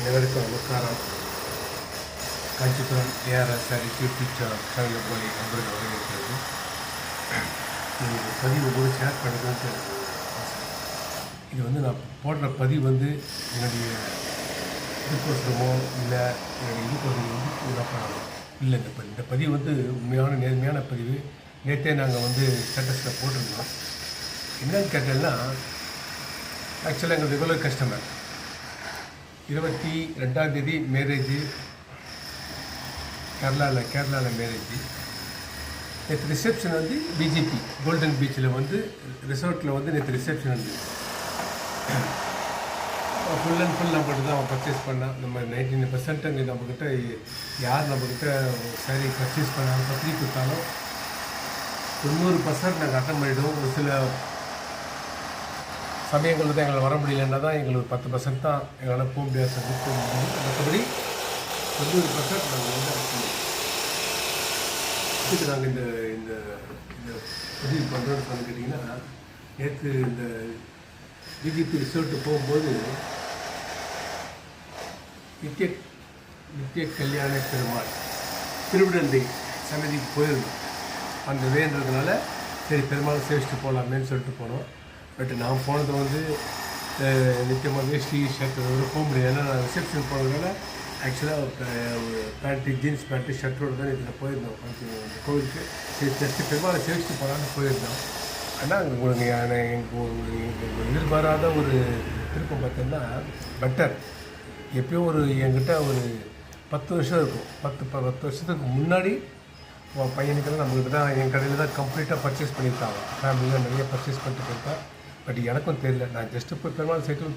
அனைவருக்கும் நமஸ்காரம். Kanchipuram ARS saris YouTube சேனலில் போய் நண்பர்கள் வரவேற்கிறது. பதிவு கூட ஷேர் பண்ணுறதுன்ட்டு எனக்கு ஆசை. இது நான் போடுற பதிவு என்னுடைய இதுக்கோசரமோ இல்லை என்னுடைய இதுக்கோசரம் பண்ணணும் இல்லை. இந்த பதிவு உண்மையான நேர்மையான பதிவு. நேற்றே நாங்கள் ஸ்டேட்டஸில் போட்டிருந்தோம். என்னன்னு கேட்டேன்னா, ஆக்சுவலாக எங்கள் ரெகுலர் கஸ்டமர் 22ஆம் மேரேஜ் கேரளாவில் மேரேஜ். நேற்று ரிசப்ஷன் பிஜேபி கோல்டன் பீச்சில் ரிசார்ட்டில் நேற்று ரிசப்ஷன் ஃபுல் அண்ட் ஃபுல் நம்மகிட்ட தான் அவன் பர்ச்சேஸ் பண்ணான். நம்ம 99% அங்கே நம்மக்கிட்ட யார் நம்மக்கிட்ட சாரி பர்ச்சேஸ் பண்ணாலும் பத்திரிக்கை கொடுத்தாலும் 90% நாங்கள் அட்டன் பண்ணிவிடுவோம். ஒரு சில சமயங்களில் தான் எங்களை வர முடியலன்னா தான் எங்களுக்கு 10% தான் எங்களால் போக முடியாது. மற்றபடி 90% நாங்கள் இதுக்கு நாங்கள் இந்த இந்த இந்த பதிவு பண்ணுறோன்னு சொல்லி கேட்டிங்கன்னா, நேற்று இந்த பிஜேபி ரிசல்ட்டு போகும்போது நித்திய கல்யாண பெருமாள் திருவிடந்தை சன்னதிக்கு போயிருந்தோம். அந்த வேன்றதுனால சரி பெருமாள் சேவிச்சுட்டு போகலாமேன்னு சொல்லிட்டு போனோம். பட் நான் போனது நிச்சயமாக வேஷ்டி ஷர்ட்டோட போக முடியாது. ஏன்னா நான் ரிசப்ஷன் போனதுனால ஆக்சுவலாக பேண்ட்டு ஜீன்ஸ் பேண்ட்டு ஷர்ட்டோடு தான் இதில் போயிருந்தோம் கோவிலுக்கு. சரி ஜஸ்ட்டு பெருமாளை சேவிச்சுட்டு போகலான்னு போயிருந்தோம். ஆனால் உங்களுக்கு எங்களுக்கு எதிர்பாராத ஒரு திருப்பம் பார்த்தோன்னா, பட்டர் எப்பயும் என்கிட்ட ஒரு 10 வருஷம் இருக்கும். 10 வருஷத்துக்கு முன்னாடி பையனுக்கெல்லாம் நம்மகிட்ட தான் என் கடையில் தான் கம்ப்ளீட்டாக பர்ச்சேஸ் பண்ணியிருக்காங்க. ஃபேமிலியில் நிறைய பர்ச்சேஸ் பண்ணிட்டு போயிருக்கேன். பட் எனக்கும் தெரியல. நான் ஜஸ்ட்டு போய் பெருமாள் சைக்கிள்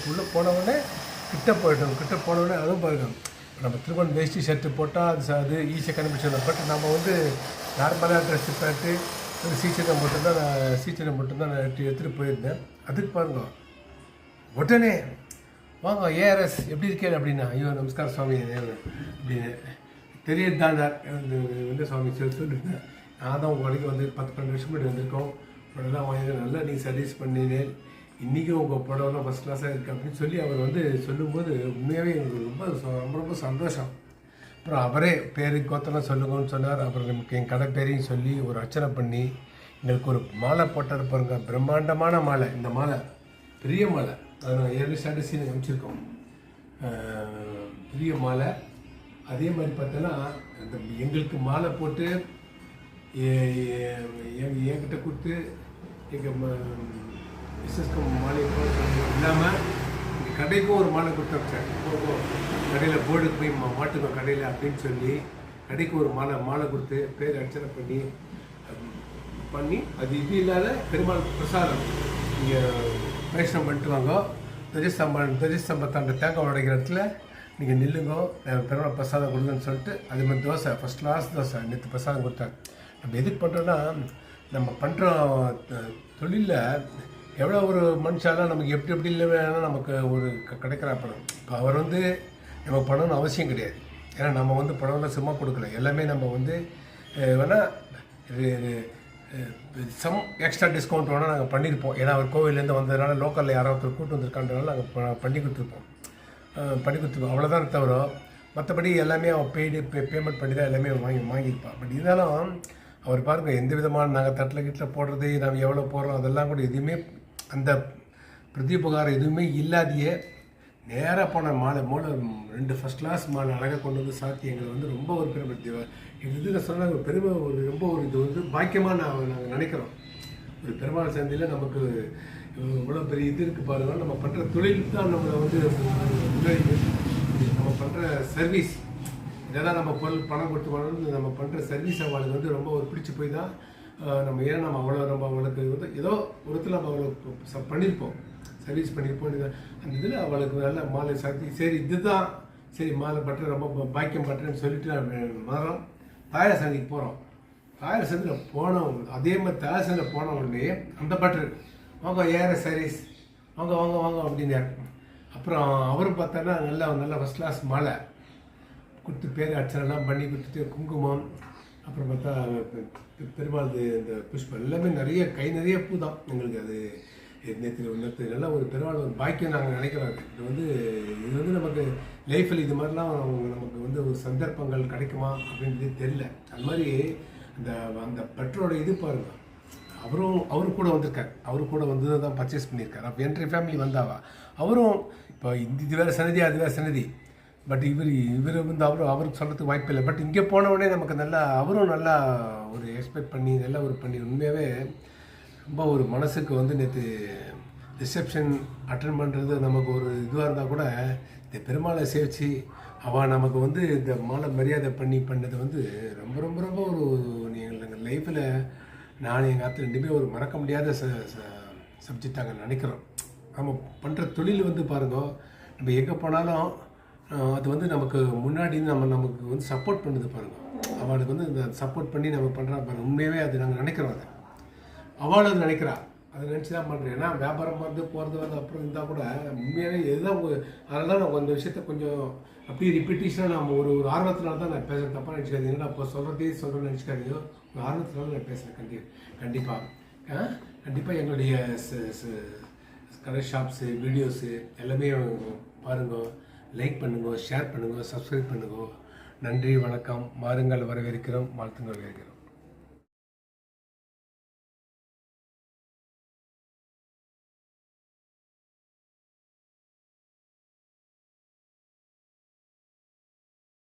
உள்ளே போனவுடனே கிட்ட போனவுடனே அதுவும் பாருங்க, நம்ம திருமணம் வேஷ்டி ஷர்ட்டு போட்டால் அது ஈஸியாக கண்டுபிடிச்சிடலாம். பட் நம்ம நார்மலாக ட்ரெஸ்ஸு பேண்ட்டு ஒரு சீச்சனை மட்டும்தான் நான் எடுத்துகிட்டு போயிருந்தேன். அதுக்கு பாருங்க, உடனே வாங்க ஏஆர்எஸ் எப்படி இருக்கேன் அப்படின்னா, ஐயோ நமஸ்காரம் சுவாமி அப்படின்னு தெரியதாண்டார் சுவாமி சொல்லிட்டு நான் தான் உங்கள் வரைக்கும் 10-12 வருஷம் முன்னாடி வந்திருக்கோம். படம்லாம் வாங்கி நல்லா நீங்கள் சர்வீஸ் பண்ணினேன், இன்றைக்கும் உங்கள் படம்லாம் ஃபஸ்ட் கிளாஸாக இருக்குது அப்படின்னு சொல்லி அவர் சொல்லும்போது உண்மையாகவே எங்களுக்கு ரொம்ப சந்தோஷம். அப்புறம் அவரே பேரு கோத்தெல்லாம் சொல்லுங்கன்னு சொன்னார். அப்புறம் நமக்கு என் கடை பேரையும் சொல்லி ஒரு அர்ச்சனை பண்ணி எங்களுக்கு ஒரு மாலை போட்டார் பாருங்க, பிரம்மாண்டமான மாலை. இந்த மாலை பெரிய மாலை, அதை நாங்கள் ஏற்கனவே ஸ்டாட்டஸில் அமைச்சிருக்கோம். பெரிய மாலை. அதே மாதிரி பார்த்தோன்னா அந்த எங்களுக்கு மாலை போட்டு என்கிட்ட கொடுத்து எங்கள் மிஸ்ஸஸ்க்கு மாலை இல்லாமல் எங்கள் கடைக்கும் ஒரு மாலை கொடுத்து வச்சேன். கடையில் போர்டுக்கு போய் மாட்டுக்கோம் கடையில் அப்படின்னு சொல்லி கடைக்கு ஒரு மாலை கொடுத்து பேர் அர்ச்சனை பண்ணி அது இது இல்லாத பெருமாள் பிரசாதம் நீங்கள் வைஷ்ணவம் பண்ணிட்டு வாங்க. துவஜஸ்தம்பத்தாண்ட தேங்காய் உடைக்கிற இடத்துல நீங்கள் நில்லுங்கோ, பெருமாள் பிரசாதம் கொடுங்கன்னு சொல்லிட்டு அதே மாதிரி தோசை ஃபஸ்ட் கிளாஸ் தோசை நேற்று பிரசாதம் கொடுத்தாங்க. நம்ம எதுக்கு பண்ணுறோன்னா, நம்ம பண்ணுற தொழிலில் எவ்வளோ ஒரு மனுஷாலாம் நமக்கு எப்படி இல்லை வேணால் நமக்கு ஒரு கிடைக்கிற படம். இப்போ அவர் நமக்கு பணம்னு அவசியம் கிடையாது. ஏன்னா நம்ம பணம்லாம் சும்மா கொடுக்கல. எல்லாமே நம்ம வேணால் சம் எக்ஸ்ட்ரா டிஸ்கவுண்ட் வேணால் நாங்கள் பண்ணியிருப்போம். ஏன்னா அவர் கோவிலேருந்து வந்ததுனால லோக்கலில் யாராவது கூட்டு வந்திருக்கான்றனால நாங்கள் பண்ணி கொடுத்துருப்போம். அவ்வளோதான் தவிர மற்றபடி எல்லாமே அவன் பேமெண்ட் பண்ணி தான் எல்லாமே வாங்கியிருப்பான். பட் இருந்தாலும் அவர் பாருங்கள், எந்த விதமான நாங்கள் தட்டில் போடுறது, நாங்கள் எவ்வளோ போடுறோம் அதெல்லாம் கூட எதுவுமே அந்த பிரதிபகாரம் எதுவுமே இல்லாதையே நேராக போன மாலை 2 ஃபஸ்ட் கிளாஸ் மாலை அழகாக கொண்டு சாத்தி எங்களை ரொம்ப ஒரு பெருமை. இது நான் சொன்ன ஒரு பெருமை, ரொம்ப ஒரு இது பாக்கியமாக நாங்கள் நினைக்கிறோம். ஒரு பெருமாள் சந்தையில் நமக்கு இவ்வளோ பெரிய இது இருக்குது பாருங்கள். நம்ம பண்ணுற தொழில் தான் நம்மளை நம்ம பண்ணுற சர்வீஸ் இதெல்லாம் நம்ம பணம் கொடுத்து பண்ணணும். நம்ம பண்ணுற சர்வீஸ் அவளுக்கு ரொம்ப ஒரு பிடிச்சி போய் தான் நம்ம நம்ம அவளுக்கு ஏதோ ஒருத்தர் நம்ம அவளுக்கு பண்ணியிருப்போம், சர்வீஸ் பண்ணியிருப்போம். அந்த இதில் அவளுக்கு நல்ல மாலை சாத்தி சரி இதுதான் சரி மாலை பட்டுற ரொம்ப பாக்கியம் பட்டுறேன்னு சொல்லிட்டு மரம் தாயார் சந்திக்கு போகிறோம். தாயார் சந்தியில் போனவங்க அதே மாதிரி தாயார் சந்தியில் போன உடனே அந்த பட்டர் வாங்க ஏஆர்எஸ் சாரீஸ் வாங்க அப்படின்னாரு. அப்புறம் அவரும் பார்த்தோன்னா நல்லா ஃபஸ்ட் கிளாஸ் மாலை கொடுத்து பேர் அர்ச்சனைலாம் பண்ணி கொடுத்துட்டு குங்குமம், அப்புறம் பார்த்தா பெருமாள் இந்த புஷ்பம் எல்லாமே நிறைய கை நிறைய பூ தான் எங்களுக்கு. அது நேற்று நல்ல ஒரு பெரும்பாலும் ஒரு பாக்கியம் நாங்கள் நினைக்கிறோம். இது வந்து நமக்கு லைஃப்பில் இது மாதிரிலாம் நமக்கு வந்து ஒரு சந்தர்ப்பங்கள் கிடைக்குமா அப்படின்றது தெரியல. அது மாதிரி அந்த பெற்றோட இது பாருங்க, அவரு கூட வந்திருக்கார். அவரு கூட வந்து தான் பர்ச்சேஸ் பண்ணியிருக்காரு. அப்போ என்ட்ரி ஃபேமிலி வந்தாவா அவரும் இப்போ இது வேறு சன்னதி அது வேறு சன்னதி. பட் இவர் வந்து அவருக்கு சொல்கிறதுக்கு வாய்ப்பு இல்லை. பட் இங்கே போனவுடனே நமக்கு அவரும் நல்லா ஒரு எக்ஸ்பெக்ட் பண்ணி நல்லா ஒரு பண்ணி உண்மையாகவே ரொம்ப ஒரு மனசுக்கு வந்து நேற்று ரிசப்ஷன் அட்டன் பண்ணுறது நமக்கு ஒரு இதுவாக இருந்தால் கூட இந்த பெருமாளை சேவிச்சு அவள் நமக்கு வந்து இந்த மாலை மரியாதை பண்ணது வந்து ரொம்ப ரொம்ப ரொம்ப ஒரு எங்கள் லைஃப்பில் நான் எங்கள் ஆற்று ரெண்டுமே ஒரு மறக்க முடியாத சப்ஜெக்டாக நினைக்கிறோம். நம்ம பண்ணுற தொழில் வந்து பாருங்க, நம்ம எங்கே போனாலும் அது வந்து நமக்கு முன்னாடி நமக்கு வந்து சப்போர்ட் பண்ணுது பாருங்க. அவளுக்கு வந்து இந்த சப்போர்ட் பண்ணி நம்ம பண்ணுறா பாருங்க. உண்மையாகவே அது நாங்கள் நினைக்கிறோம். அவள் அது நினைக்கிறா, அதை நினச்சி தான் பண்ணுறேன். ஏன்னா வியாபாரம் வந்து போகிறது அப்புறம் இருந்தால் கூட உண்மையாகவே எதுதான் அதனால தான் நான் அந்த விஷயத்த கொஞ்சம் அப்படியே ரிப்பீட்டேஷனாக நம்ம ஒரு ஆர்வத்தினால தான் நான் பேசுகிறேன். தப்பாக நினச்சிக்காதீங்க. ஏன்னா அப்போ சொல்கிறேன்னு நினச்சிக்காதீங்க. ஒரு ஆர்வத்தினால நான் பேசுகிறேன். கண்டிப்பாக எங்களுடைய கடை ஷாப்ஸு வீடியோஸு எல்லாமே பாருங்க, லைக் பண்ணுங்க, ஷேர் பண்ணுங்க, சப்ஸ்கிரைப் பண்ணுங்க. நன்றி, வணக்கம். வாருங்கள், வரவேற்கிறோம், வாழ்த்துங்கள், வரவேற்கிறோம்.